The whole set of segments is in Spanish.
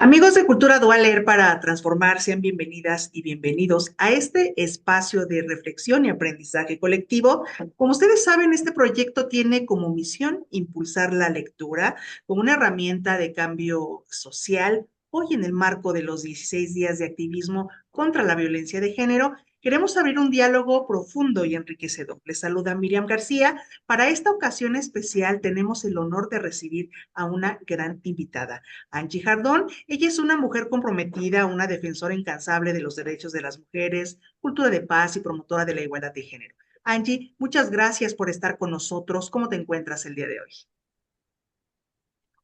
Amigos de Cultura Dual Leer para Transformar, sean bienvenidas y bienvenidos a este espacio de reflexión y aprendizaje colectivo. Como ustedes saben, este proyecto tiene como misión impulsar la lectura como una herramienta de cambio social. Hoy, en el marco de los 16 días de activismo contra la violencia de género, queremos abrir un diálogo profundo y enriquecedor. Les saluda Miriam García. Para esta ocasión especial tenemos el honor de recibir a una gran invitada, Angie Jardón. Ella es una mujer comprometida, una defensora incansable de los derechos de las mujeres, cultura de paz y promotora de la igualdad de género. Angie, muchas gracias por estar con nosotros. ¿Cómo te encuentras el día de hoy?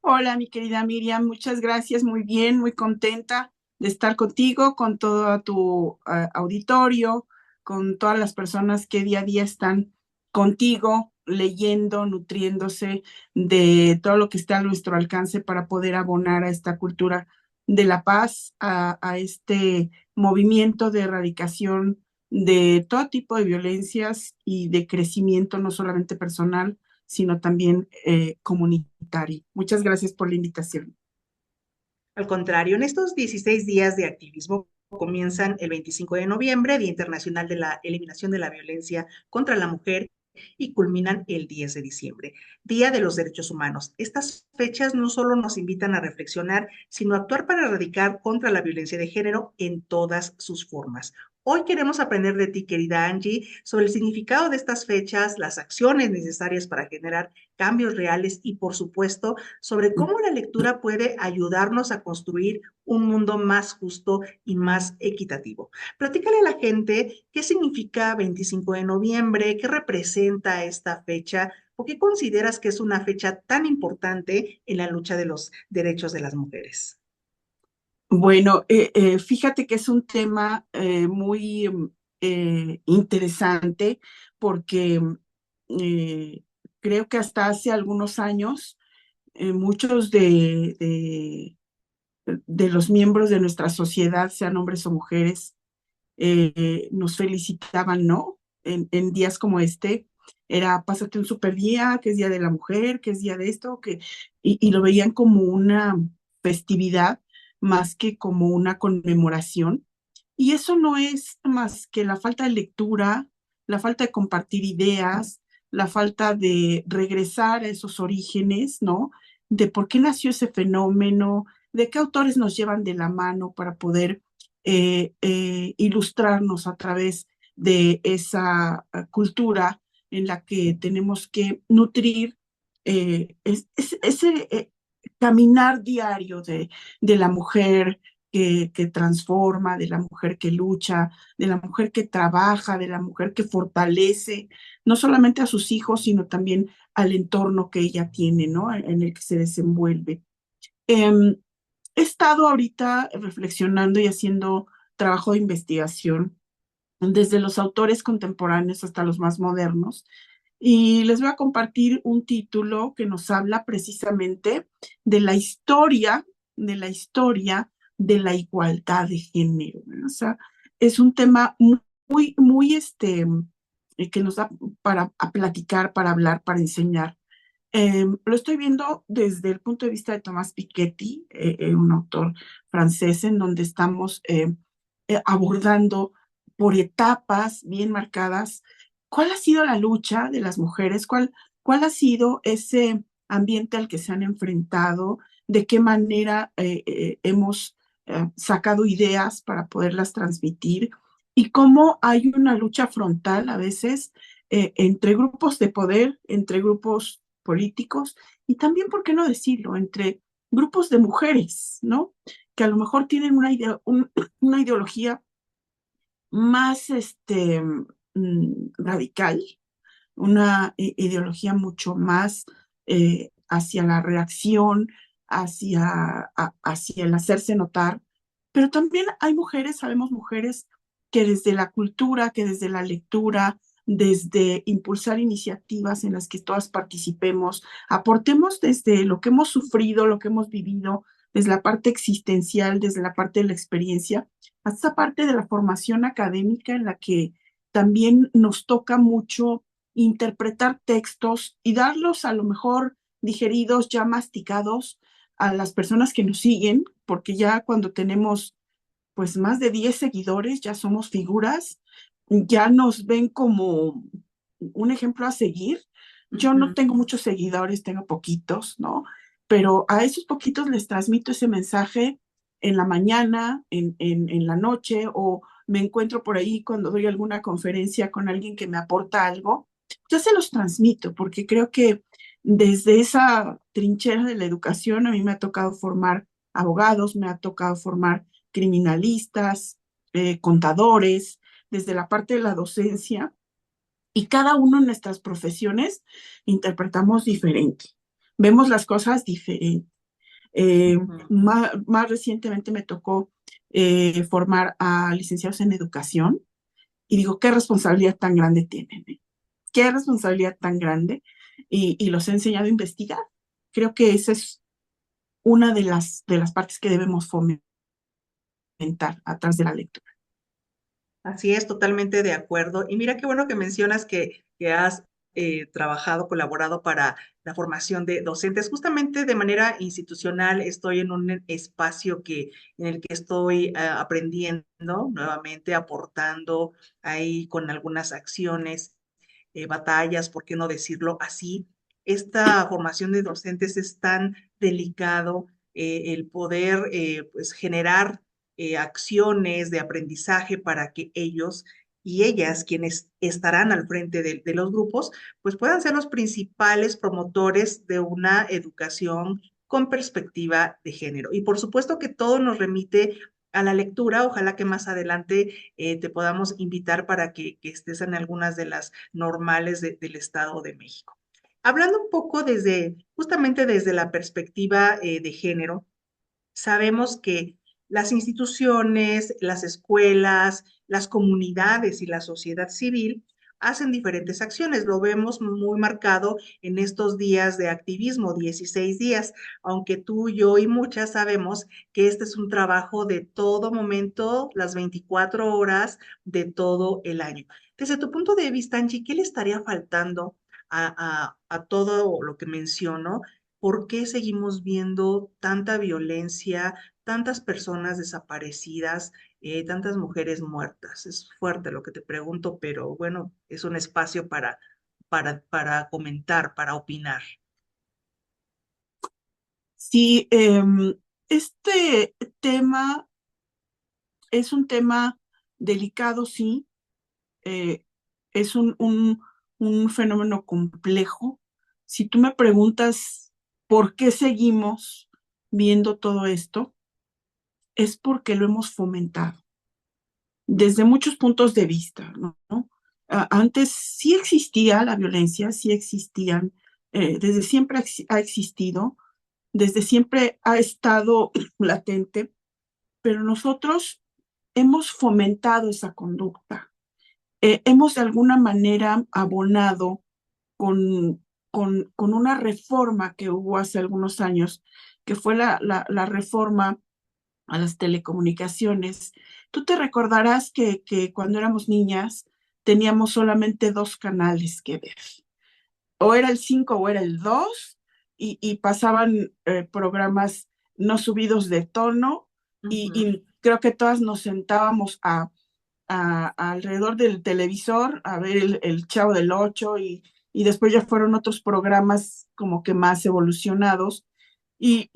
Hola, mi querida Miriam, muchas gracias, muy bien, muy contenta de estar contigo, con todo tu auditorio, con todas las personas que día a día están contigo, leyendo, nutriéndose de todo lo que está a nuestro alcance para poder abonar a esta cultura de la paz, a este movimiento de erradicación de todo tipo de violencias y de crecimiento, no solamente personal, sino también comunitario. Muchas gracias por la invitación. Al contrario, en estos 16 días de activismo comienzan el 25 de noviembre, Día Internacional de la Eliminación de la Violencia contra la Mujer, y culminan el 10 de diciembre, Día de los Derechos Humanos. Estas fechas no solo nos invitan a reflexionar, sino a actuar para erradicar contra la violencia de género en todas sus formas. Hoy queremos aprender de ti, querida Angie, sobre el significado de estas fechas, las acciones necesarias para generar cambios reales y, por supuesto, sobre cómo la lectura puede ayudarnos a construir un mundo más justo y más equitativo. Platícale a la gente qué significa 25 de noviembre, qué representa esta fecha, o qué consideras que es una fecha tan importante en la lucha de los derechos de las mujeres. Bueno, fíjate que es un tema muy interesante porque eh, creo que hasta hace algunos años muchos de los miembros de nuestra sociedad, sean hombres o mujeres, nos felicitaban, ¿no? En días como este, era pásate un super día, que es Día de la Mujer, que es día de esto, y lo veían como una festividad más que como una conmemoración. Y eso no es más que la falta de lectura, la falta de compartir ideas, la falta de regresar a esos orígenes, ¿no? De por qué nació ese fenómeno, de qué autores nos llevan de la mano para poder ilustrarnos a través de esa cultura en la que tenemos que nutrir ese caminar diario de la mujer que transforma, de la mujer que lucha, de la mujer que trabaja, de la mujer que fortalece, no solamente a sus hijos, sino también al entorno que ella tiene, ¿no? En el que se desenvuelve. Eh, He estado ahorita reflexionando y haciendo trabajo de investigación desde los autores contemporáneos hasta los más modernos. Y les voy a compartir un título que nos habla precisamente de la historia, de la historia de la igualdad de género, ¿no? O sea, es un tema muy, que nos da para a platicar, para hablar, para enseñar. Lo estoy viendo desde el punto de vista de Thomas Piketty, un autor francés, en donde estamos abordando por etapas bien marcadas cuál ha sido la lucha de las mujeres, cuál ha sido ese ambiente al que se han enfrentado, de qué manera hemos sacado ideas para poderlas transmitir y cómo hay una lucha frontal a veces entre grupos de poder, entre grupos políticos y también, ¿por qué no decirlo?, entre grupos de mujeres, ¿no? Que a lo mejor tienen una ideología más radical, una ideología mucho más hacia la reacción, hacia el hacerse notar, pero también hay mujeres, sabemos mujeres que desde la cultura, que desde la lectura, desde impulsar iniciativas en las que todas participemos, aportemos desde lo que hemos sufrido, lo que hemos vivido, desde la parte existencial, desde la parte de la experiencia, hasta esa parte de la formación académica en la que también nos toca mucho interpretar textos y darlos a lo mejor digeridos, ya masticados a las personas que nos siguen, porque ya cuando tenemos pues más de 10 seguidores, ya somos figuras, ya nos ven como un ejemplo a seguir. Yo no Ujú. tengo muchos seguidores, tengo poquitos, ¿no? Pero a esos poquitos les transmito ese mensaje en la mañana, en la noche, o me encuentro por ahí cuando doy alguna conferencia con alguien que me aporta algo. Yo se los transmito porque creo que desde esa trinchera de la educación a mí me ha tocado formar abogados, me ha tocado formar criminalistas, contadores, desde la parte de la docencia, y cada uno en nuestras profesiones interpretamos diferente, vemos las cosas diferente. Ujú. Más recientemente me tocó formar a licenciados en educación y digo, qué responsabilidad tan grande tienen, ¿eh? Qué responsabilidad tan grande y los he enseñado a investigar. Creo que esa es una de las partes que debemos fomentar a través de la lectura. Así es, totalmente de acuerdo. Y mira qué bueno que mencionas que has trabajado, colaborado para la formación de docentes. Justamente de manera institucional estoy en un espacio en el que estoy aprendiendo nuevamente, aportando ahí con algunas acciones, batallas, ¿por qué no decirlo así? Esta formación de docentes es tan delicado, el poder pues generar acciones de aprendizaje para que ellos y ellas, quienes estarán al frente de los grupos, pues puedan ser los principales promotores de una educación con perspectiva de género. Y por supuesto que todo nos remite a la lectura. Ojalá que más adelante te podamos invitar para que estés en algunas de las normales del Estado de México. Hablando un poco justamente desde la perspectiva de género, sabemos que las instituciones, las escuelas, las comunidades y la sociedad civil hacen diferentes acciones. Lo vemos muy marcado en estos días de activismo, 16 días, aunque tú, yo y muchas sabemos que este es un trabajo de todo momento, las 24 horas de todo el año. Desde tu punto de vista, Angie, ¿qué le estaría faltando a todo lo que menciono? ¿Por qué seguimos viendo tanta violencia, tantas personas desaparecidas, tantas mujeres muertas? Es fuerte lo que te pregunto, pero bueno, es un espacio para comentar, para opinar. Sí, este tema es un tema delicado, sí, eh, es un fenómeno complejo. Si tú me preguntas por qué seguimos viendo todo esto, es porque lo hemos fomentado desde muchos puntos de vista, ¿no? Antes sí existía la violencia, sí existían, desde siempre ha existido, desde siempre ha estado latente, pero nosotros hemos fomentado esa conducta. Hemos de alguna manera abonado con una reforma que hubo hace algunos años, que fue la reforma a las telecomunicaciones. Tú te recordarás que cuando éramos niñas teníamos solamente dos canales que ver, o era el 5 o era el 2 y pasaban programas no subidos de tono, Ujú. y creo que todas nos sentábamos alrededor del televisor a ver el Chavo del Ocho, y después ya fueron otros programas como que más evolucionados. Y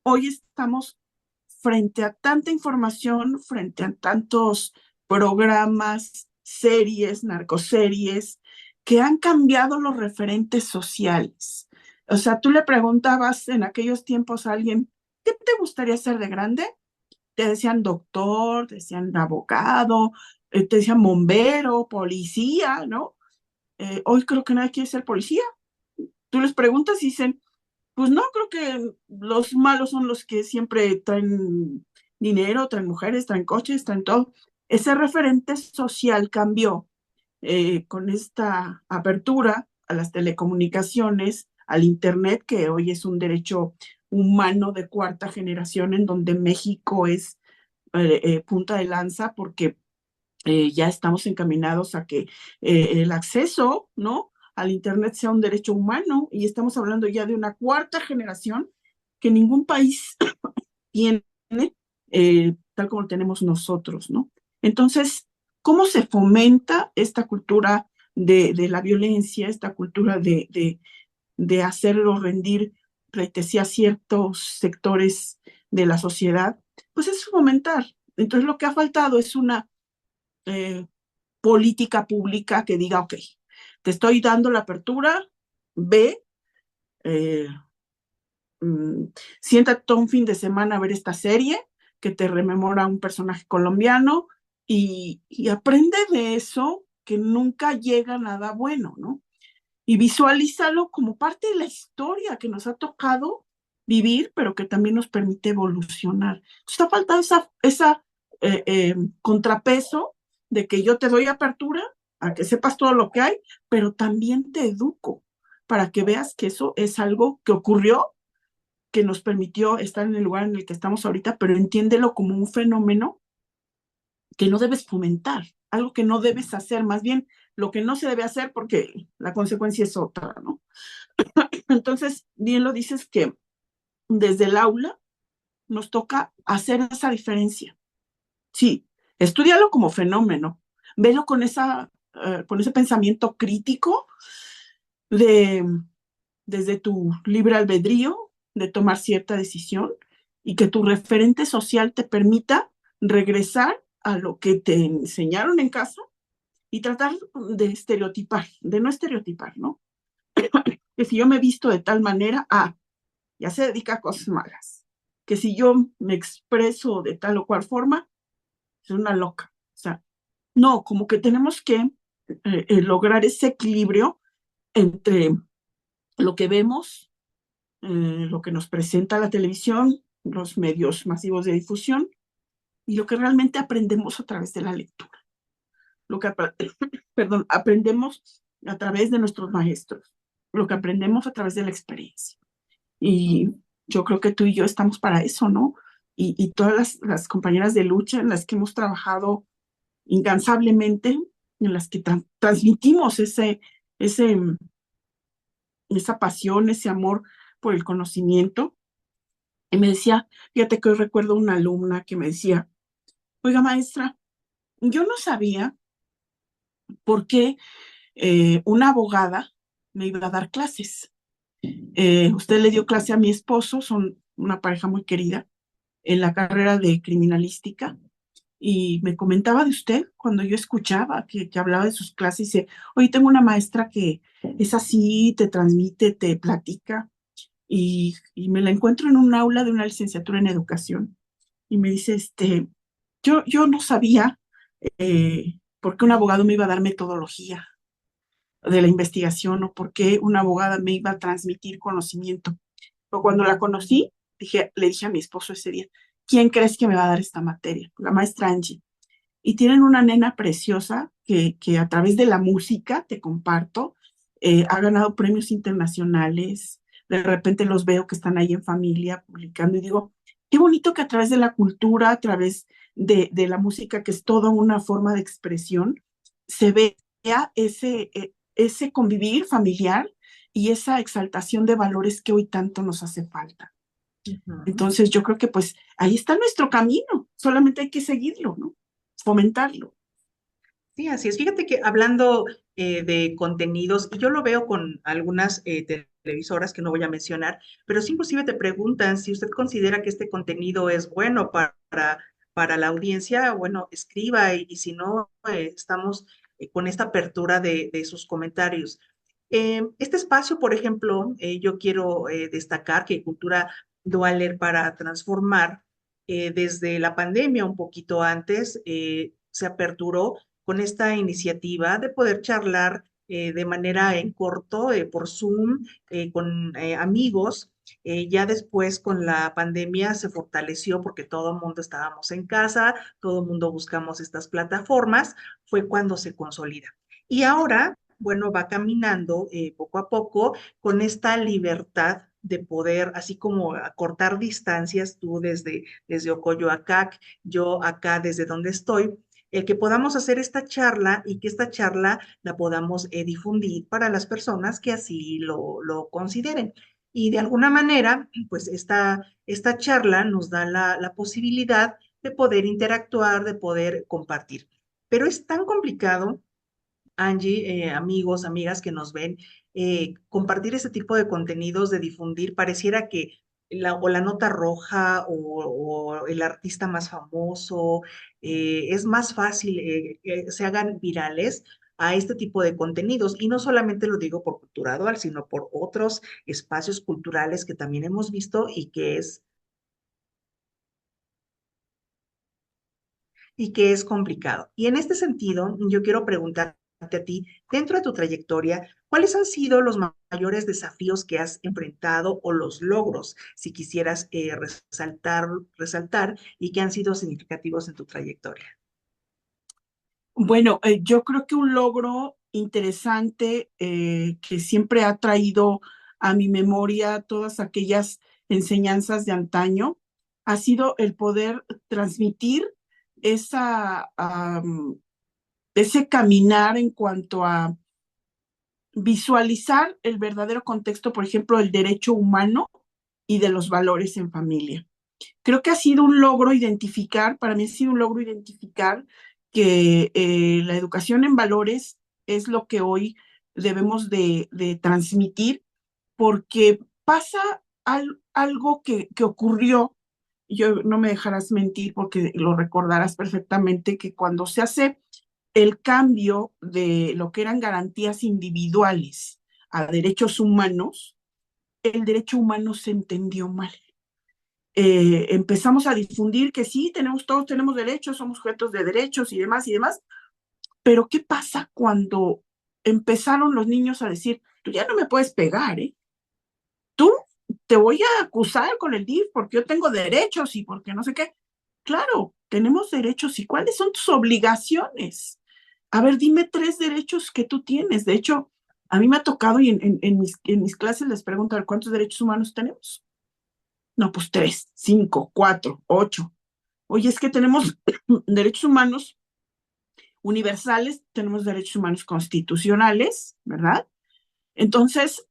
hoy estamos frente a tanta información, frente a tantos programas, series, narcoseries, que han cambiado los referentes sociales. O sea, tú le preguntabas en aquellos tiempos a alguien, ¿qué te gustaría ser de grande? Te decían doctor, te decían abogado, te decían bombero, policía, ¿no? Hoy creo que nadie quiere ser policía. Tú les preguntas y dicen, pues no, creo que los malos son los que siempre traen dinero, traen mujeres, traen coches, traen todo. Ese referente social cambió con esta apertura a las telecomunicaciones, al Internet, que hoy es un derecho humano de cuarta generación, en donde México es punta de lanza, porque ya estamos encaminados a que el acceso, ¿no?, al Internet sea un derecho humano, y estamos hablando ya de una cuarta generación que ningún país tiene, tal como lo tenemos nosotros, ¿no? Entonces, ¿cómo se fomenta esta cultura de la violencia, esta cultura de hacerlo rendir pleitesía a ciertos sectores de la sociedad? Pues es fomentar. Entonces, lo que ha faltado es una eh, política pública que diga, ok, te estoy dando la apertura, ve, eh, mm, siéntate todo un fin de semana a ver esta serie que te rememora a un personaje colombiano y aprende de eso que nunca llega nada bueno, ¿no? Y visualízalo como parte de la historia que nos ha tocado vivir, pero que también nos permite evolucionar. Entonces, ha faltado esa contrapeso de que yo te doy apertura a que sepas todo lo que hay, pero también te educo para que veas que eso es algo que ocurrió, que nos permitió estar en el lugar en el que estamos ahorita, pero entiéndelo como un fenómeno que no debes fomentar, algo que no debes hacer, más bien lo que no se debe hacer porque la consecuencia es otra, ¿no? Entonces, bien lo dices que desde el aula nos toca hacer esa diferencia. Sí, estudialo como fenómeno, velo con ese pensamiento crítico de, desde tu libre albedrío, de tomar cierta decisión y que tu referente social te permita regresar a lo que te enseñaron en casa y tratar de estereotipar, de no estereotipar, ¿no? Que si yo me visto de tal manera, ya se dedica a cosas malas. Que si yo me expreso de tal o cual forma, es una loca. O sea, no, como que tenemos que lograr ese equilibrio entre lo que vemos, lo que nos presenta la televisión, los medios masivos de difusión y lo que realmente aprendemos a través de la lectura. Lo que, perdón, aprendemos a través de nuestros maestros, lo que aprendemos a través de la experiencia. Y yo creo que tú y yo estamos para eso, ¿no? Y todas las compañeras de lucha en las que hemos trabajado incansablemente, en las que transmitimos ese, esa pasión, ese amor por el conocimiento. Y me decía, fíjate que hoy recuerdo una alumna que me decía, oiga maestra, yo no sabía por qué una abogada me iba a dar clases. Usted le dio clase a mi esposo, son una pareja muy querida en la carrera de criminalística y me comentaba de usted cuando yo escuchaba que hablaba de sus clases y dice, oye, tengo una maestra que es así, te transmite, te platica y me la encuentro en un aula de una licenciatura en educación y me dice, yo no sabía por qué un abogado me iba a dar metodología de la investigación o por qué una abogada me iba a transmitir conocimiento. Pero cuando la conocí, le dije a mi esposo ese día, ¿quién crees que me va a dar esta materia? La maestra Angie. Y tienen una nena preciosa que a través de la música, te comparto, ha ganado premios internacionales. De repente los veo que están ahí en familia publicando y digo, qué bonito que a través de la cultura, a través de la música, que es toda una forma de expresión, se vea ese convivir familiar y esa exaltación de valores que hoy tanto nos hace falta. Ujú. Entonces yo creo que pues ahí está nuestro camino, solamente hay que seguirlo, ¿no? Fomentarlo. Sí, así es. Fíjate que hablando de contenidos, y yo lo veo con algunas televisoras que no voy a mencionar, pero sí inclusive te preguntan si usted considera que este contenido es bueno para la audiencia, bueno, escriba y si no, estamos con esta apertura de sus comentarios. Este espacio, por ejemplo, yo quiero destacar que Cultura Dualer para Transformar, desde la pandemia, un poquito antes, se aperturó con esta iniciativa de poder charlar de manera en corto, por Zoom, con amigos. Ya después con la pandemia se fortaleció porque todo el mundo estábamos en casa, todo el mundo buscamos estas plataformas, fue cuando se consolida. Y ahora, bueno, va caminando poco a poco con esta libertad de poder, así como acortar distancias, tú desde Ocoyoacac, yo acá desde donde estoy, el que podamos hacer esta charla y que esta charla la podamos difundir para las personas que así lo consideren. Y de alguna manera, pues esta charla nos da la posibilidad de poder interactuar, de poder compartir. Pero es tan complicado, Angie, amigos, amigas que nos ven, compartir ese tipo de contenidos, de difundir, pareciera que o la nota roja o el artista más famoso, es más fácil que se hagan virales a este tipo de contenidos. Y no solamente lo digo por Cultura Dual, sino por otros espacios culturales que también hemos visto y que es complicado. Y en este sentido, yo quiero preguntarte a ti, dentro de tu trayectoria, ¿cuáles han sido los mayores desafíos que has enfrentado o los logros, si quisieras resaltar y que han sido significativos en tu trayectoria? Bueno, yo creo que un logro interesante que siempre ha traído a mi memoria todas aquellas enseñanzas de antaño ha sido el poder transmitir esa, ese caminar en cuanto a visualizar el verdadero contexto, por ejemplo, del derecho humano y de los valores en familia. Creo que ha sido un logro identificar, para mí ha sido un logro identificar que la educación en valores es lo que hoy debemos de transmitir, porque pasa algo que ocurrió, yo no me dejarás mentir porque lo recordarás perfectamente, que cuando se hace el cambio de lo que eran garantías individuales a derechos humanos, el derecho humano se entendió mal. Empezamos a difundir que sí, todos tenemos derechos, somos sujetos de derechos y demás, pero ¿qué pasa cuando empezaron los niños a decir, tú ya no me puedes pegar, ¿eh? Tú te voy a acusar con el DIF porque yo tengo derechos y porque no sé qué. Claro, tenemos derechos y ¿cuáles son tus obligaciones? A ver, dime 3 derechos que tú tienes. De hecho, a mí me ha tocado y en mis clases les pregunto, a ver, ¿cuántos derechos humanos tenemos? No, pues 3, 5, 4, 8. Oye, es que tenemos derechos humanos universales, tenemos derechos humanos constitucionales, ¿verdad? Entonces,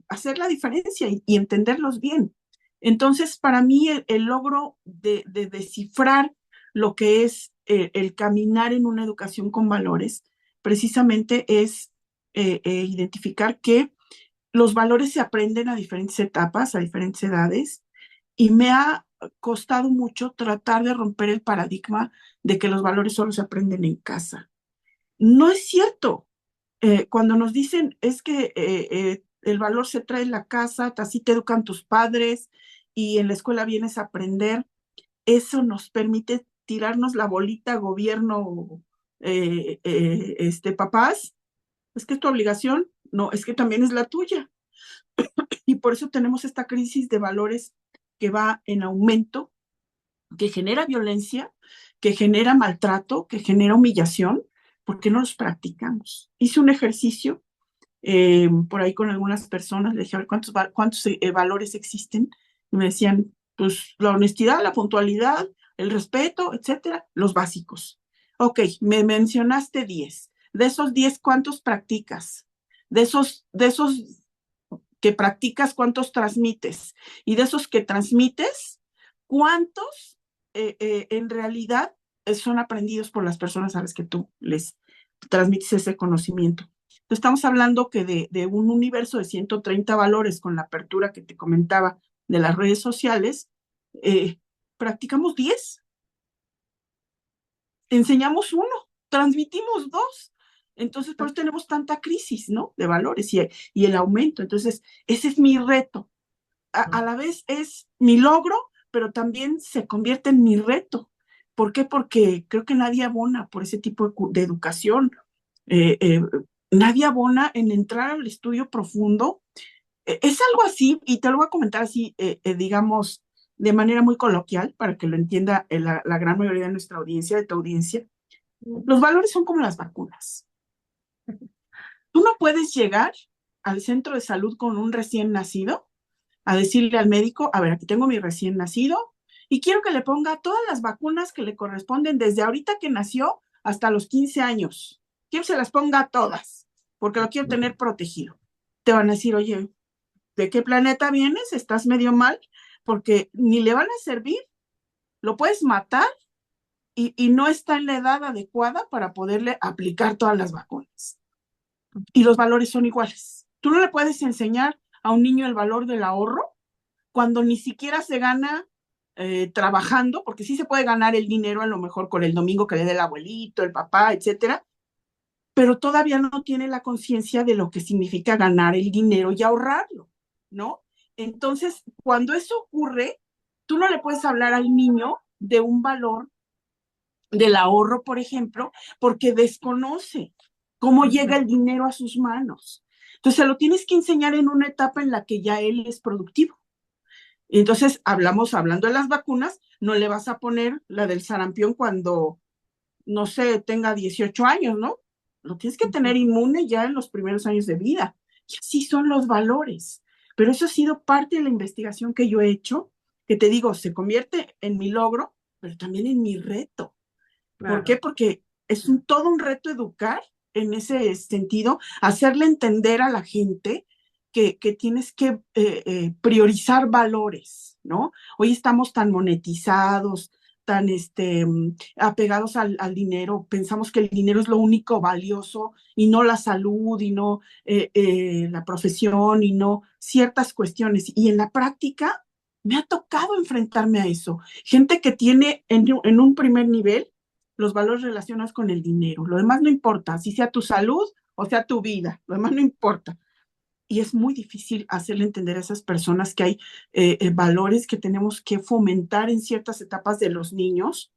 hacer la diferencia y entenderlos bien. Entonces, para mí, el logro de descifrar lo que es el caminar en una educación con valores, precisamente es identificar que los valores se aprenden a diferentes etapas, a diferentes edades, y me ha costado mucho tratar de romper el paradigma de que los valores solo se aprenden en casa. No es cierto. Cuando nos dicen es que el valor se trae en la casa, así te educan tus padres y en la escuela vienes a aprender, eso nos permite tirarnos la bolita gobierno, papás, es que es tu obligación, no, es que también es la tuya. Y por eso tenemos esta crisis de valores que va en aumento, que genera violencia, que genera maltrato, que genera humillación, porque no los practicamos. Hice un ejercicio por ahí con algunas personas, les dije, a ver, ¿cuántos valores existen? Y me decían, pues la honestidad, la puntualidad, el respeto, etcétera, los básicos. Ok, me mencionaste 10. De esos 10, ¿cuántos practicas? De esos que practicas, ¿cuántos transmites? Y de esos que transmites, ¿cuántos en realidad son aprendidos por las personas a las que tú les transmites ese conocimiento? Entonces, estamos hablando que de un universo de 130 valores con la apertura que te comentaba de las redes sociales, eh, practicamos 10, enseñamos uno, transmitimos dos. Entonces, por eso tenemos tanta crisis, ¿no? De valores y el aumento. Entonces, ese es mi reto. A la vez es mi logro, pero también se convierte en mi reto. ¿Por qué? Porque creo que nadie abona por ese tipo de educación. Eh, eh, Nadie abona en entrar al estudio profundo. Es algo así, y te lo voy a comentar así, digamos, de manera muy coloquial, para que lo entienda la gran mayoría de nuestra audiencia, de tu audiencia. Los valores son como las vacunas. Tú no puedes llegar al centro de salud con un recién nacido a decirle al médico, a ver, aquí tengo mi recién nacido y quiero que le ponga todas las vacunas que le corresponden desde ahorita que nació hasta los 15 años. Quiero que se las ponga todas, porque lo quiero tener protegido. Te van a decir, oye, ¿de qué planeta vienes? Estás medio mal, porque ni le van a servir, lo puedes matar y no está en la edad adecuada para poderle aplicar todas las vacunas. Y los valores son iguales. Tú no le puedes enseñar a un niño el valor del ahorro cuando ni siquiera se gana trabajando, porque sí se puede ganar el dinero a lo mejor con el domingo que le dé el abuelito, el papá, etcétera, pero todavía no tiene la conciencia de lo que significa ganar el dinero y ahorrarlo, ¿no? Entonces, cuando eso ocurre, tú no le puedes hablar al niño de un valor del ahorro, por ejemplo, porque desconoce cómo llega el dinero a sus manos. Entonces, se lo tienes que enseñar en una etapa en la que ya él es productivo. Entonces, hablando de las vacunas, no le vas a poner la del sarampión cuando, no sé, tenga 18 años, ¿no? Lo tienes que tener inmune ya en los primeros años de vida. Y así son los valores. Pero eso ha sido parte de la investigación que yo he hecho, que te digo, se convierte en mi logro, pero también en mi reto. ¿Por qué? Claro, Porque es todo un reto educar en ese sentido, hacerle entender a la gente que tienes que priorizar valores, ¿no? Hoy estamos tan monetizados, tan apegados al dinero, pensamos que el dinero es lo único valioso y no la salud y no la profesión y no ciertas cuestiones. Y en la práctica me ha tocado enfrentarme a eso. Gente que tiene en un primer nivel los valores relacionados con el dinero. Lo demás no importa, si sea tu salud o sea tu vida, lo demás no importa. Y es muy difícil hacerle entender a esas personas que hay valores que tenemos que fomentar en ciertas etapas de los niños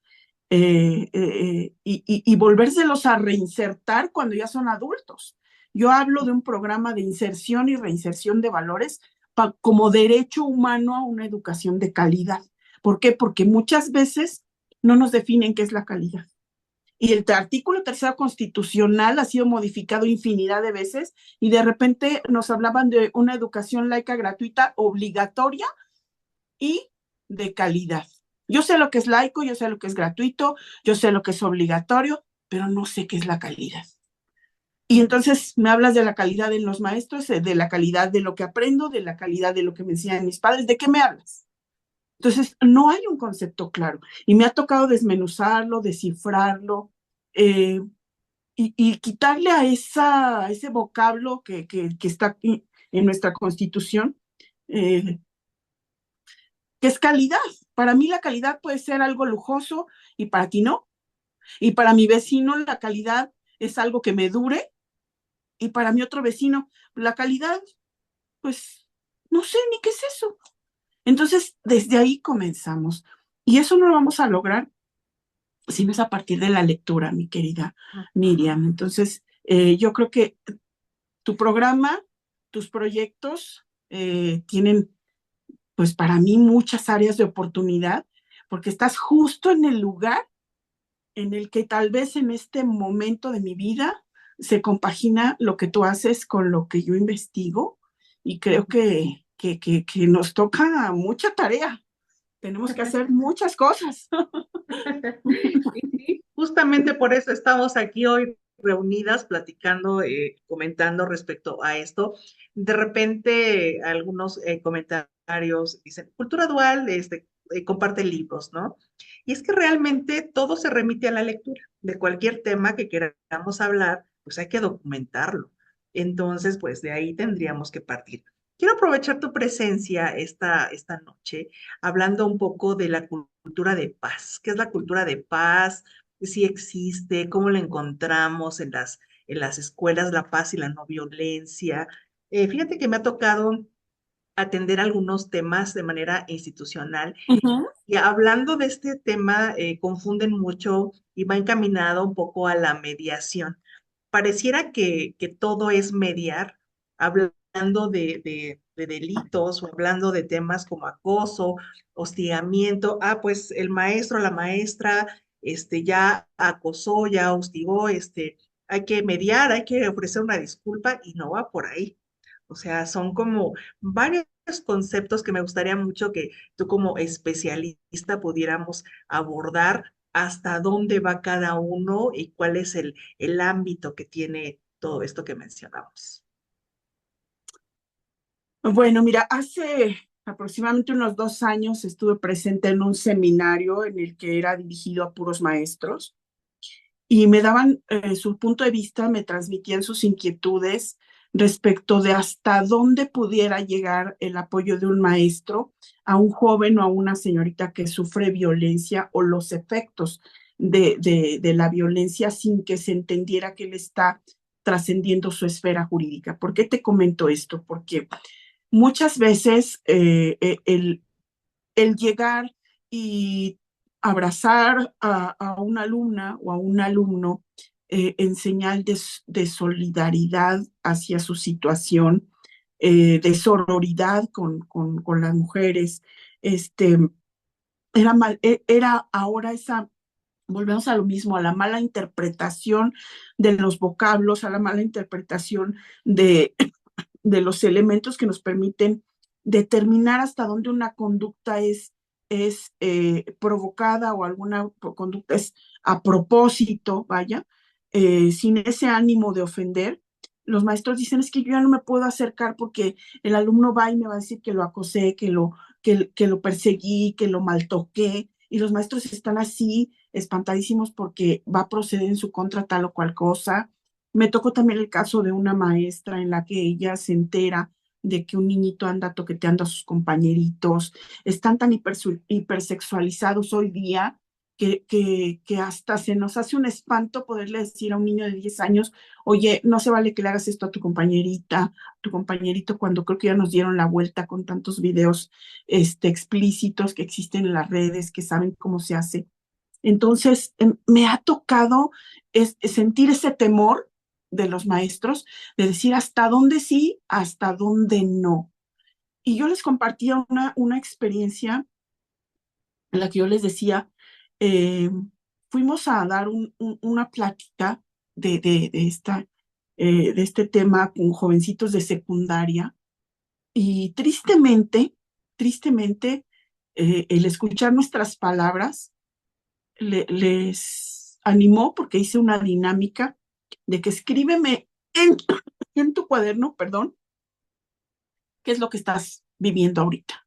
y volvérselos a reinsertar cuando ya son adultos. Yo hablo de un programa de inserción y reinserción de valores como derecho humano a una educación de calidad. ¿Por qué? Porque muchas veces no nos definen qué es la calidad. Y el artículo tercero constitucional ha sido modificado infinidad de veces y de repente nos hablaban de una educación laica gratuita obligatoria y de calidad. Yo sé lo que es laico, yo sé lo que es gratuito, yo sé lo que es obligatorio, pero no sé qué es la calidad. Y entonces me hablas de la calidad en los maestros, de la calidad de lo que aprendo, de la calidad de lo que me enseñan mis padres, ¿de qué me hablas? Entonces, no hay un concepto claro y me ha tocado desmenuzarlo, descifrarlo y quitarle a ese vocablo que está en nuestra constitución, eh, que es calidad. Para mí la calidad puede ser algo lujoso y para ti no. Y para mi vecino la calidad es algo que me dure y para mi otro vecino la calidad, pues no sé ni qué es eso. Entonces, desde ahí comenzamos. Y eso no lo vamos a lograr si no es a partir de la lectura, mi querida Miriam. Entonces, yo creo que tu programa, tus proyectos tienen, pues para mí, muchas áreas de oportunidad, porque estás justo en el lugar en el que tal vez en este momento de mi vida se compagina lo que tú haces con lo que yo investigo y creo que nos toca mucha tarea. Tenemos que hacer muchas cosas. Y sí, justamente por eso estamos aquí hoy reunidas, platicando, comentando respecto a esto. De repente, algunos comentarios dicen, cultura dual, comparte libros, ¿no? Y es que realmente todo se remite a la lectura. De cualquier tema que queramos hablar, pues hay que documentarlo. Entonces, pues de ahí tendríamos que partir. Quiero aprovechar tu presencia esta noche hablando un poco de la cultura de paz. ¿Qué es la cultura de paz? Si existe, cómo la encontramos en las escuelas, la paz y la no violencia. Fíjate que me ha tocado atender algunos temas de manera institucional Ujú. y hablando de este tema, confunden mucho y va encaminado un poco a la mediación. Pareciera que todo es mediar, hablando de delitos o hablando de temas como acoso, hostigamiento. Ah, pues el maestro, la maestra, ya acosó, ya hostigó, hay que mediar, hay que ofrecer una disculpa y no va por ahí. O sea, son como varios conceptos que me gustaría mucho que tú como especialista pudiéramos abordar hasta dónde va cada uno y cuál es el ámbito que tiene todo esto que mencionamos. Bueno, mira, hace aproximadamente unos 2 años estuve presente en un seminario en el que era dirigido a puros maestros y me daban su punto de vista, me transmitían sus inquietudes respecto de hasta dónde pudiera llegar el apoyo de un maestro a un joven o a una señorita que sufre violencia o los efectos de la violencia sin que se entendiera que él está trascendiendo su esfera jurídica. ¿Por qué te comento esto? Porque muchas veces el llegar y abrazar a una alumna o a un alumno en señal de solidaridad hacia su situación, de sororidad con las mujeres, este, era ahora esa, volvemos a lo mismo, a la mala interpretación de los vocablos, a la mala interpretación de los elementos que nos permiten determinar hasta dónde una conducta es provocada o alguna conducta es a propósito, vaya, sin ese ánimo de ofender. Los maestros dicen, es que yo ya no me puedo acercar porque el alumno va y me va a decir que lo acosé, que lo perseguí, que lo maltoqué, y los maestros están así espantadísimos porque va a proceder en su contra tal o cual cosa. Me tocó también el caso de una maestra en la que ella se entera de que un niñito anda toqueteando a sus compañeritos. Están tan hipersexualizados hoy día que hasta se nos hace un espanto poderle decir a un niño de 10 años, oye, no se vale que le hagas esto a tu compañerita, a tu compañerito, cuando creo que ya nos dieron la vuelta con tantos videos explícitos que existen en las redes, que saben cómo se hace. Entonces, me ha tocado sentir ese temor de los maestros de decir hasta dónde sí, hasta dónde no. Y yo les compartía una experiencia en la que yo les decía, eh, fuimos a dar una plática de este tema con jovencitos de secundaria y tristemente, el escuchar nuestras palabras les animó porque hice una dinámica de que escríbeme en tu cuaderno, perdón, qué es lo que estás viviendo ahorita.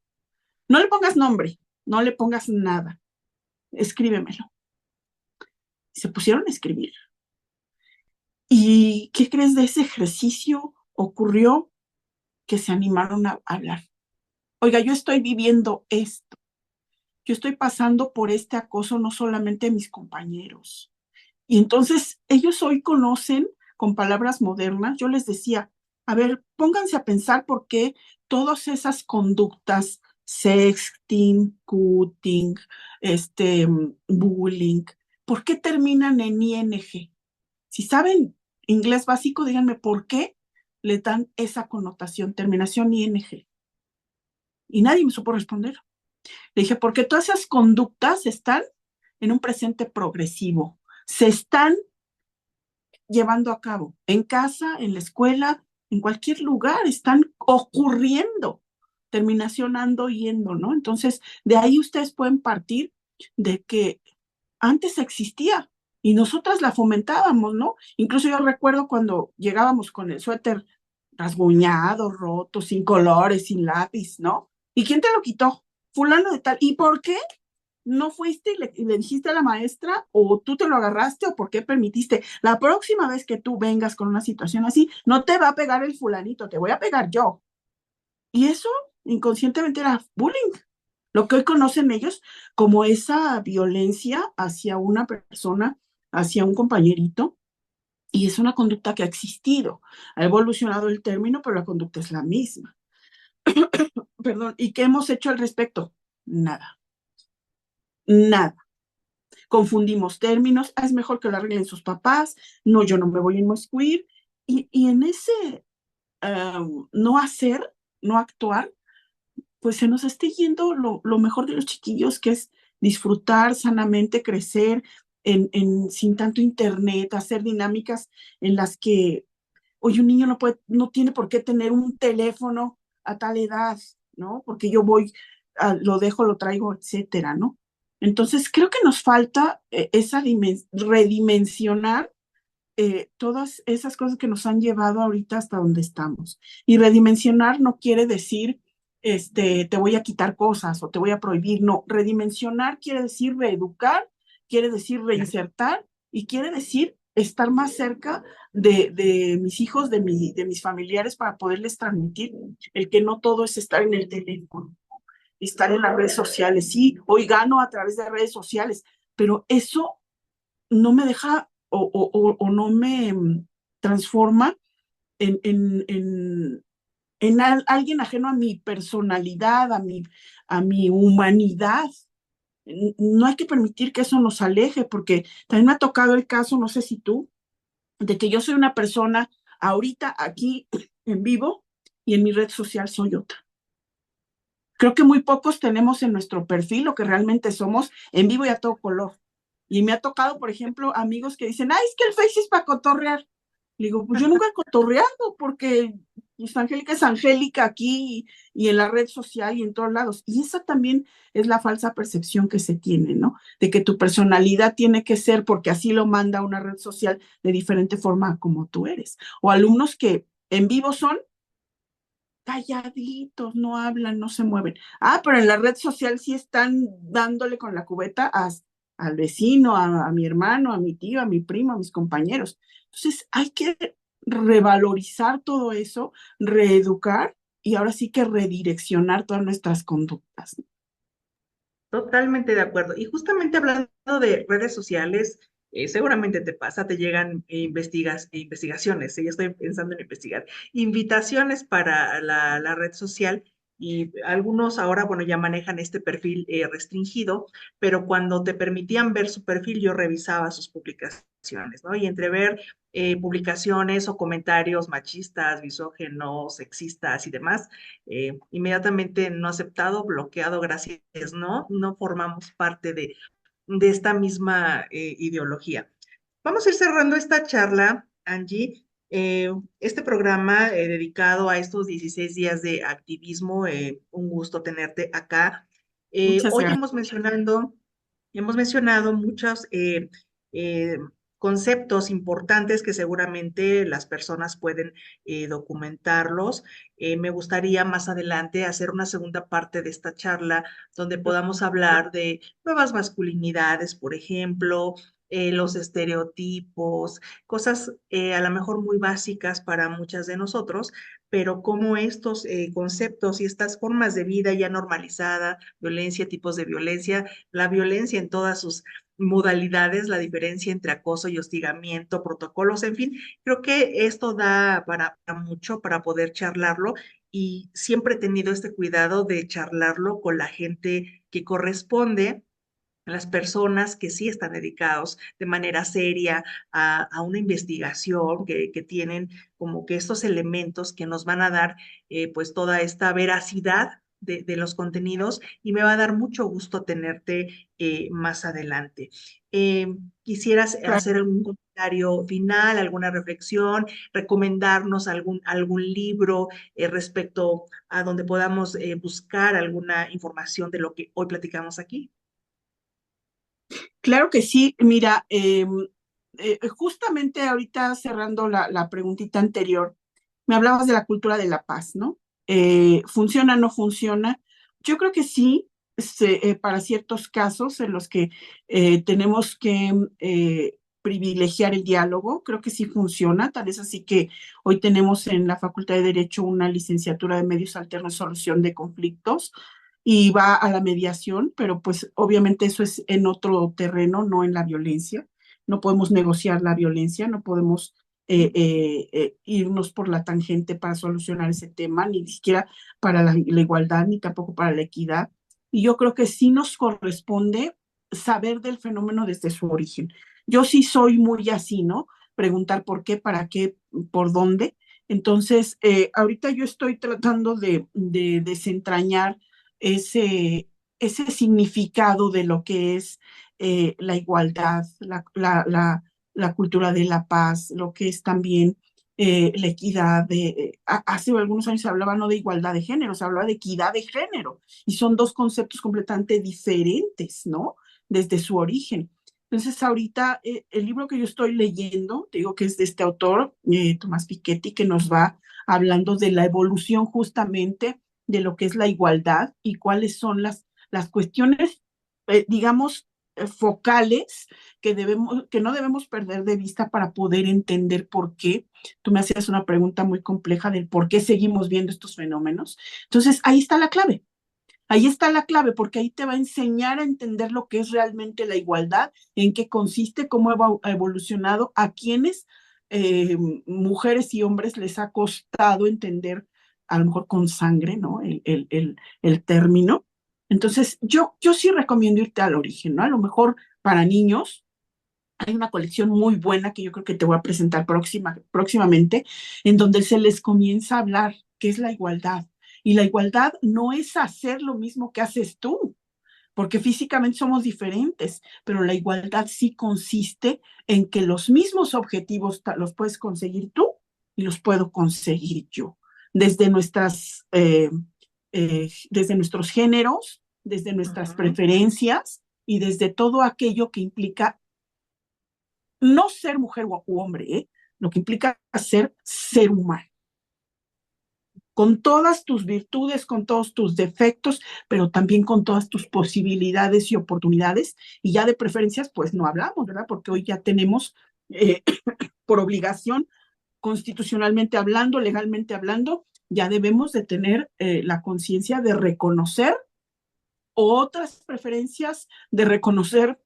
No le pongas nombre, no le pongas nada, escríbemelo. Se pusieron a escribir. ¿Y qué crees de ese ejercicio? Ocurrió que se animaron a hablar. Oiga, yo estoy viviendo esto. Yo estoy pasando por este acoso no solamente de mis compañeros. Y entonces ellos hoy conocen con palabras modernas. Yo les decía, a ver, pónganse a pensar por qué todas esas conductas, sexting, cutting, bullying, ¿por qué terminan en ing? Si saben inglés básico, díganme por qué le dan esa connotación, terminación ing. Y nadie me supo responder. Le dije, porque todas esas conductas están en un presente progresivo, se están llevando a cabo en casa, en la escuela, en cualquier lugar, están ocurriendo, terminación ando yendo, ¿no? Entonces, de ahí ustedes pueden partir de que antes existía y nosotras la fomentábamos, ¿no? Incluso yo recuerdo cuando llegábamos con el suéter rasguñado, roto, sin colores, sin lápiz, ¿no? ¿Y quién te lo quitó? Fulano de tal. ¿Y por qué? ¿No fuiste y le dijiste a la maestra o tú te lo agarraste o por qué permitiste? La próxima vez que tú vengas con una situación así, no te va a pegar el fulanito, te voy a pegar yo. Y eso inconscientemente era bullying, lo que hoy conocen ellos como esa violencia hacia una persona, hacia un compañerito, y es una conducta que ha existido. Ha evolucionado el término, pero la conducta es la misma. Perdón, ¿y qué hemos hecho al respecto? Nada, nada. Confundimos términos, es mejor que lo arreglen sus papás, no, yo no me voy a inmiscuir. Y en ese no hacer, no actuar, pues se nos esté yendo lo mejor de los chiquillos, que es disfrutar sanamente, crecer sin tanto internet, hacer dinámicas en las que hoy un niño no tiene por qué tener un teléfono a tal edad, ¿no? Porque yo voy, lo dejo, lo traigo, etcétera, ¿no? Entonces creo que nos falta esa redimensionar todas esas cosas que nos han llevado ahorita hasta donde estamos. Y redimensionar no quiere decir, te voy a quitar cosas o te voy a prohibir. No, redimensionar quiere decir reeducar, quiere decir reinsertar y quiere decir estar más cerca de mis hijos, de mis familiares para poderles transmitir el que no todo es estar en el teléfono, estar en las redes sociales. Sí, hoy gano a través de redes sociales, pero eso no me deja o no me transforma en alguien ajeno a mi personalidad, a mi humanidad. No hay que permitir que eso nos aleje, porque también me ha tocado el caso, no sé si tú, de que yo soy una persona ahorita aquí en vivo y en mi red social soy otra. Creo que muy pocos tenemos en nuestro perfil lo que realmente somos en vivo y a todo color. Y me ha tocado, por ejemplo, amigos que dicen, ay, es que el Face es para cotorrear. Le digo, pues yo nunca he cotorreado porque pues, Angélica es Angélica aquí y en la red social y en todos lados. Y esa también es la falsa percepción que se tiene, ¿no? De que tu personalidad tiene que ser porque así lo manda una red social de diferente forma como tú eres. O alumnos que en vivo son calladitos, no hablan, no se mueven. Ah, pero en la red social sí están dándole con la cubeta al vecino, a mi hermano, a mi tío, a mi primo, a mis compañeros. Entonces hay que revalorizar todo eso, reeducar y ahora sí que redireccionar todas nuestras conductas. Totalmente de acuerdo. Y justamente hablando de redes sociales, seguramente te pasa, te llegan investigaciones, ya estoy pensando en investigar, invitaciones para la red social y algunos ahora, bueno, ya manejan este perfil restringido, pero cuando te permitían ver su perfil, yo revisaba sus publicaciones, ¿no? Y entre ver publicaciones o comentarios machistas, misógenos, sexistas y demás, inmediatamente no aceptado, bloqueado, gracias, no formamos parte de esta misma ideología. Vamos a ir cerrando esta charla, Angie. Este programa dedicado a estos 16 días de activismo, un gusto tenerte acá. Muchas Hoy gracias. hemos mencionado muchos eh, conceptos importantes que seguramente las personas pueden documentarlos. Me gustaría más adelante hacer una segunda parte de esta charla donde podamos hablar de nuevas masculinidades, por ejemplo, los estereotipos, cosas a lo mejor muy básicas para muchas de nosotros, pero cómo estos conceptos y estas formas de vida ya normalizada, violencia, tipos de violencia, la violencia en todas sus modalidades, la diferencia entre acoso y hostigamiento, protocolos, en fin, creo que esto da para mucho para poder charlarlo y siempre he tenido este cuidado de charlarlo con la gente que corresponde, las personas que sí están dedicados de manera seria a una investigación, que tienen como que estos elementos que nos van a dar pues toda esta veracidad de los contenidos y me va a dar mucho gusto tenerte más adelante. ¿Quisieras hacer algún comentario final, alguna reflexión, recomendarnos algún libro respecto a donde podamos buscar alguna información de lo que hoy platicamos aquí? Claro que sí, mira, justamente ahorita cerrando la preguntita anterior, me hablabas de la cultura de la paz, ¿no? ¿Funciona o no funciona? Yo creo que sí, para ciertos casos en los que tenemos que privilegiar el diálogo, creo que sí funciona, tal es así que hoy tenemos en la Facultad de Derecho una licenciatura de Medios Alternos y Solución de Conflictos y va a la mediación, pero pues obviamente eso es en otro terreno, no en la violencia. No podemos negociar la violencia, no podemos irnos por la tangente para solucionar ese tema, ni siquiera para la igualdad, ni tampoco para la equidad. Y yo creo que sí nos corresponde saber del fenómeno desde su origen. Yo sí soy muy así, ¿no? Preguntar por qué, para qué, por dónde. Entonces, ahorita yo estoy tratando de desentrañar ese significado de lo que es la igualdad, la cultura de la paz, lo que es también la equidad. Hace algunos años se hablaba no de igualdad de género, se hablaba de equidad de género, y son dos conceptos completamente diferentes, ¿no? Desde su origen. Entonces, ahorita el libro que yo estoy leyendo, te digo que es de este autor, Tomás Piketty, que nos va hablando de la evolución justamente de lo que es la igualdad y cuáles son las cuestiones, digamos, focales que no debemos perder de vista para poder entender por qué. Tú me hacías una pregunta muy compleja del por qué seguimos viendo estos fenómenos. Entonces, ahí está la clave. Ahí está la clave, porque ahí te va a enseñar a entender lo que es realmente la igualdad, en qué consiste, cómo ha evolucionado, a quienes, mujeres y hombres, les ha costado entender, a lo mejor con sangre, ¿no? El término. Entonces, yo sí recomiendo irte al origen, ¿no? A lo mejor para niños. Hay una colección muy buena que yo creo que te voy a presentar próximamente, en donde se les comienza a hablar qué es la igualdad. Y la igualdad no es hacer lo mismo que haces tú, porque físicamente somos diferentes, pero la igualdad sí consiste en que los mismos objetivos los puedes conseguir tú y los puedo conseguir yo, desde desde nuestros géneros, desde nuestras Ujú. preferencias y desde todo aquello que implica no ser mujer u hombre, ¿eh? Lo que implica ser humano, con todas tus virtudes, con todos tus defectos, pero también con todas tus posibilidades y oportunidades. Y ya de preferencias, pues no hablamos, ¿verdad? Porque hoy ya tenemos, por obligación, constitucionalmente hablando, legalmente hablando, ya debemos de tener la conciencia de reconocer otras preferencias, de reconocer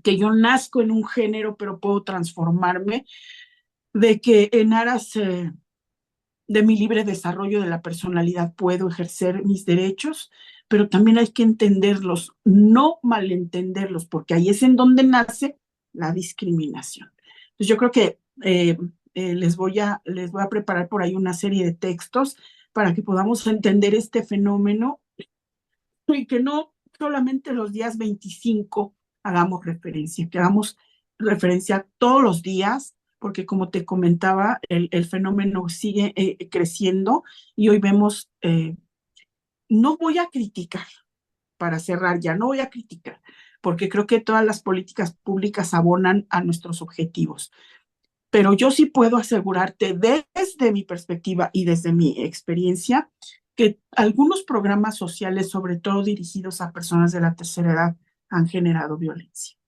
que yo nazco en un género, pero puedo transformarme, de que en aras de mi libre desarrollo de la personalidad puedo ejercer mis derechos, pero también hay que entenderlos, no malentenderlos, porque ahí es en donde nace la discriminación. Entonces yo creo que les voy a preparar por ahí una serie de textos para que podamos entender este fenómeno y que no solamente los días 25 hagamos referencia, que hagamos referencia todos los días, porque como te comentaba, el fenómeno sigue creciendo y hoy vemos, no voy a criticar, para cerrar ya, no voy a criticar, porque creo que todas las políticas públicas abonan a nuestros objetivos, pero yo sí puedo asegurarte desde mi perspectiva y desde mi experiencia que algunos programas sociales, sobre todo dirigidos a personas de la tercera edad, han generado violencia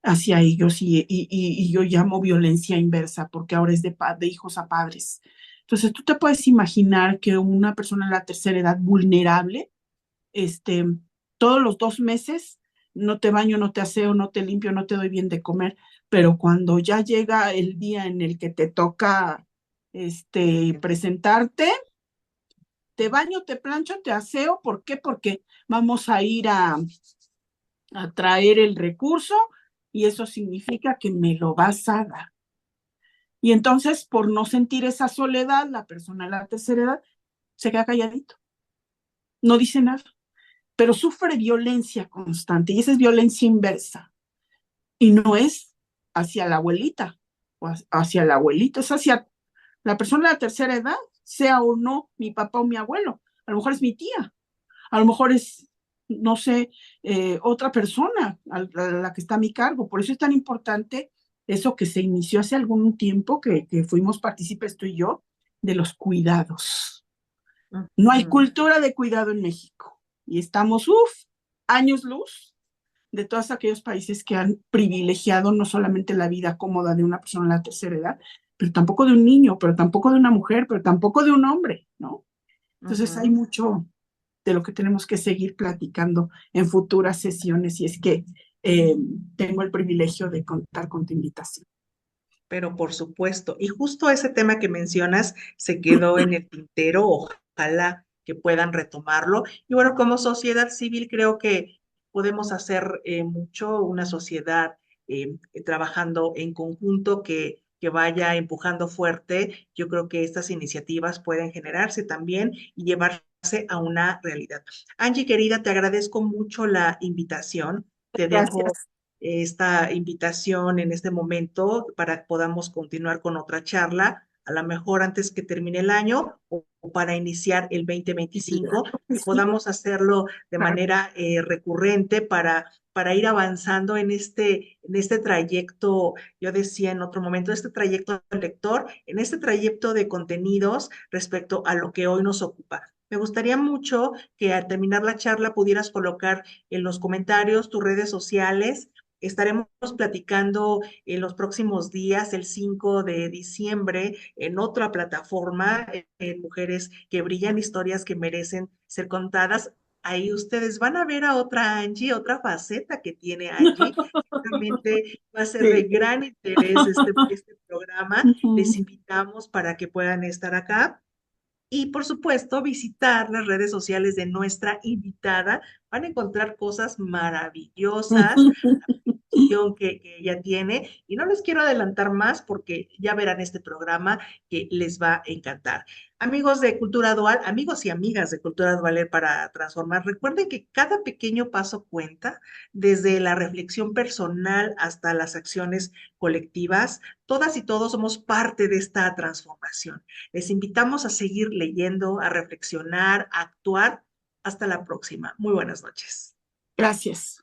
hacia ellos y yo llamo violencia inversa porque ahora es de hijos a padres. Entonces, tú te puedes imaginar que una persona de la tercera edad vulnerable, este, todos los 2 meses, no te baño, no te aseo, no te limpio, no te doy bien de comer, pero cuando ya llega el día en el que te toca presentarte, te baño, te plancho, te aseo, ¿por qué? Porque vamos a ir a traer el recurso y eso significa que me lo vas a dar. Y entonces, por no sentir esa soledad, la persona de la tercera edad se queda calladito, no dice nada, pero sufre violencia constante y esa es violencia inversa. Y no es hacia la abuelita o hacia el abuelito, es hacia la persona de la tercera edad, sea o no mi papá o mi abuelo. A lo mejor es mi tía, a lo mejor es, no sé, otra persona a la que está a mi cargo. Por eso es tan importante eso que se inició hace algún tiempo, que fuimos partícipes tú y yo, de los cuidados. No hay Ujú. cultura de cuidado en México y estamos, uff, años luz de todos aquellos países que han privilegiado no solamente la vida cómoda de una persona en la tercera edad, pero tampoco de un niño, pero tampoco de una mujer, pero tampoco de un hombre, ¿no? Entonces hay Ujú. mucho de lo que tenemos que seguir platicando en futuras sesiones y es que eh, tengo el privilegio de contar con tu invitación. Pero por supuesto, y justo ese tema que mencionas se quedó en el tintero, ojalá que puedan retomarlo. Y bueno, como sociedad civil creo que podemos hacer mucho, una sociedad trabajando en conjunto que vaya empujando fuerte. Yo creo que estas iniciativas pueden generarse también y llevarse a una realidad. Angie, querida, te agradezco mucho la invitación. Te dejo Gracias. esta invitación en este momento para que podamos continuar con otra charla. a lo mejor antes que termine el año o para iniciar el 2025, Claro que que sí, podamos hacerlo de claro. manera recurrente para ir avanzando en este trayecto, yo decía en otro momento, este trayecto del lector, en este trayecto de contenidos respecto a lo que hoy nos ocupa. Me gustaría mucho que al terminar la charla pudieras colocar en los comentarios tus redes sociales. Estaremos platicando en los próximos días, el 5 de diciembre, en otra plataforma, en Mujeres que Brillan, historias que merecen ser contadas. Ahí ustedes van a ver a otra Angie, otra faceta que tiene Angie. Realmente va a ser de Sí. gran interés este programa. Les Ujú. invitamos para que puedan estar acá. Y por supuesto, visitar las redes sociales de nuestra invitada. Van a encontrar cosas maravillosas que ella tiene. Y no les quiero adelantar más porque ya verán este programa que les va a encantar. Amigos de Cultura Dual, amigos y amigas de Cultura Dual para transformar, recuerden que cada pequeño paso cuenta, desde la reflexión personal hasta las acciones colectivas. Todas y todos somos parte de esta transformación. Les invitamos a seguir leyendo, a reflexionar, a actuar. Hasta la próxima. Muy buenas noches. Gracias.